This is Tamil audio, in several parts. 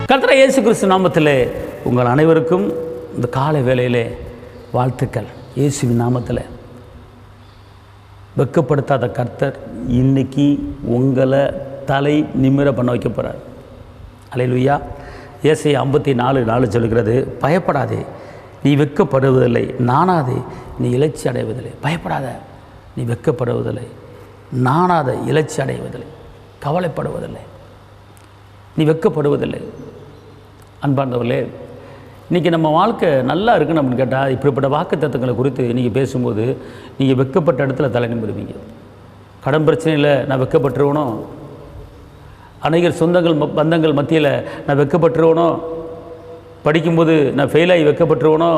கர்த்தர் இயேசு கிறிஸ்து நாமத்திலே உங்கள் அனைவருக்கும் இந்த காலை வேளையிலே வாழ்த்துக்கள். இயேசுவின் நாமத்தில் வெட்கப்படுத்தாத கர்த்தர் இன்னைக்கு உங்களை தலை நிமிர பண்ண வைக்க போகிறார். அல்லேலூயா. ஏசாயா 54:4 சொல்கிறது, பயப்படாதே நீ வெட்கப்படுவதில்லை, நாணாதே நீ இலட்சி அடைவதில்லை. பயப்படாத, நீ வெட்கப்படுவதில்லை, நாணாத இலட்சி அடைவதில்லை, கவலைப்படுவதில்லை, நீ வெட்கப்படுவதில்லை. அன்பார்ந்தவர்களே, இன்றைக்கி நம்ம வாழ்க்கை நல்லா இருக்குன்னு அப்படின்னு கேட்டால், இப்படிப்பட்ட வாக்குத்தத்தங்களை குறித்து நீங்கள் பேசும்போது நீங்கள் வெட்கப்பட்ட இடத்துல தலை நிமிருவீங்க. கடன் பிரச்சனையில் நான் வெட்கப்பட்டுருவனோ, அநேகர் சொந்தங்கள் பந்தங்கள் மத்தியில் நான் வெட்கப்பட்டுருவனோ, படிக்கும்போது நான் ஃபெயிலாகி வெட்கப்பட்டுருவனோ,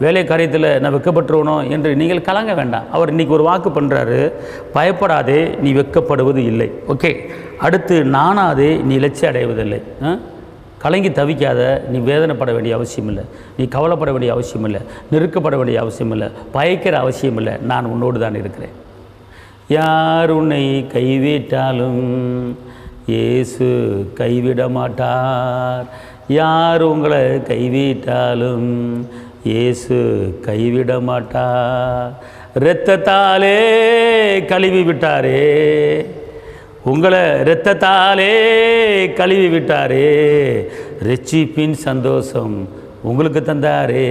வேலை காரியத்தில் நான் வெட்கப்பட்டுருவனோ என்று நீங்கள் கலங்க வேண்டாம். அவர் இன்றைக்கி ஒரு வாக்கு பண்ணுறாரு, பயப்படாதே நீ வெட்கப்படுவது இல்லை. ஓகே. அடுத்து, நாணாதே நீ இலட்சி அடைவதில்லை. கலங்கி தவிக்காத, நீ வேதனைப்பட வேண்டிய அவசியம் இல்லை, நீ கவலைப்பட வேண்டிய அவசியம் இல்லை, நெருக்கப்பட வேண்டிய அவசியம் இல்லை, பயக்கிற அவசியம் இல்லை. நான் உன்னோடு தான் இருக்கிறேன். யார் உன்னை கைவிட்டாலும் இயேசு கைவிட மாட்டார். யார் உங்களை கைவிட்டாலும் இயேசு கைவிட மாட்டார். இரத்தத்தாலே கழுவி விட்டாரே, உங்களை இரத்தத்தாலே கழுவி விட்டாரே. ரட்சிப்பின் சந்தோஷம் உங்களுக்கு தந்தாரே,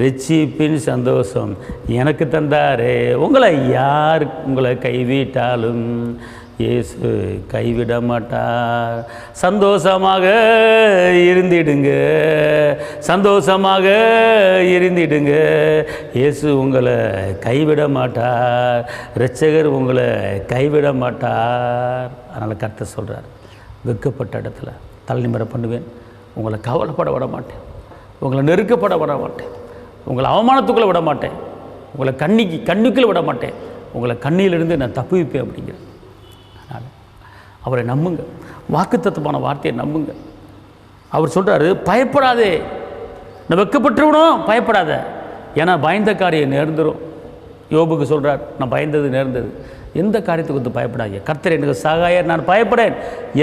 ரட்சிப்பின் சந்தோஷம் எனக்கு தந்தாரே. உங்களை கைவிட்டாலும் இயேசு கைவிட மாட்டார். சந்தோஷமாக இருந்திடுங்க, சந்தோஷமாக இருந்திடுங்க. இயேசு உங்களை கைவிட மாட்டார், இரட்சகர் உங்களை கைவிட மாட்டார். அதனால் கர்த்தர் சொல்கிறார், வெட்கப்பட்ட இடத்துல தலை நிமிர பண்ணுவேன், உங்களை கவலைப்பட விட மாட்டேன், உங்களை நெருக்கப்பட விட மாட்டேன், உங்களை அவமானத்துக்குள்ளே விட மாட்டேன், உங்களை கண்ணுக்குள்ளே விட மாட்டேன், உங்களை கண்ணியிலிருந்து நான் தப்புவிப்பேன் அப்படிங்கிறேன். அவரை நம்புங்க, வாக்குத்தத்தமான வார்த்தையை நம்புங்க. அவர் சொல்கிறாரு, பயப்படாதே, நான் வெட்கப்பட்டுருவனும், பயப்படாத, ஏன்னா பயந்த காரியம் நேர்ந்துடும். யோபுக்கு சொல்கிறார், நான் பயந்தது நேர்ந்தது. எந்த காரியத்தை குறித்து பயப்படாதீங்க, கர்த்தர் எனக்கு சகாயர், நான் பயப்படேன்,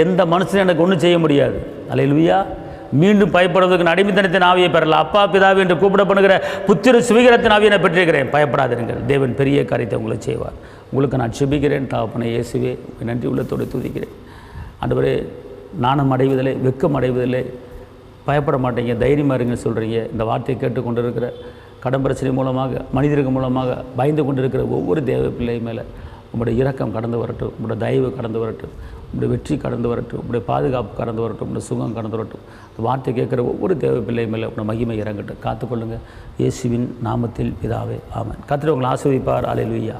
எந்த மனுஷனும் எனக்கு ஒன்றும் செய்ய முடியாது. அல்லேலூயா. மீண்டும் பயப்படுவதற்கு நான் அடிமைத்தனத்தின் ஆவியை பெறலாம். அப்பா பிதாவி என்று கூப்பிடப்படுகிற புத்திர சுவிகரத்தின் ஆவியை நான் பெற்றிருக்கிறேன். பயப்படாதீர்கள், தேவன் பெரிய காரியத்தை உங்களை செய்வார். உங்களுக்கு நான் செபிக்கிறேன். தகப்பனே இயேசுவே, நன்றி உள்ளத்தோடு துதிக்கிறேன். ஆண்டவரே, நாணம் அடைவதில்லை, வெட்கம் அடைவதில்லை, பயப்பட மாட்டீங்க, தைரியமாக இருங்கன்னு சொல்கிறீங்க. இந்த வார்த்தையை கேட்டுக்கொண்டு இருக்கிற கடன் பிரச்சனை மூலமாக, மனிதர்கள் மூலமாக பயந்து கொண்டு இருக்கிற ஒவ்வொரு தேவ பிள்ளை மேலே உங்களுடைய இரக்கம் கடந்து வரட்டும், உங்களுடைய தயவு கடந்து வரட்டும், உங்களுடைய வெற்றி கடந்து வரட்டும், உங்களுடைய பாதுகாப்பு கடந்து வரட்டும், உங்களுடைய சுகம் கடந்து வரட்டும். இந்த வார்த்தை கேட்குற ஒவ்வொரு தேவ பிள்ளை மேலே உங்களுடைய மகிமை இறங்கட்டும். காத்துக்கொள்ளுங்கள். இயேசுவின் நாமத்தில் பிதாவே, ஆமென். கர்த்தர் உங்களை ஆசீர்வதிப்பார். அல்லேலூயா.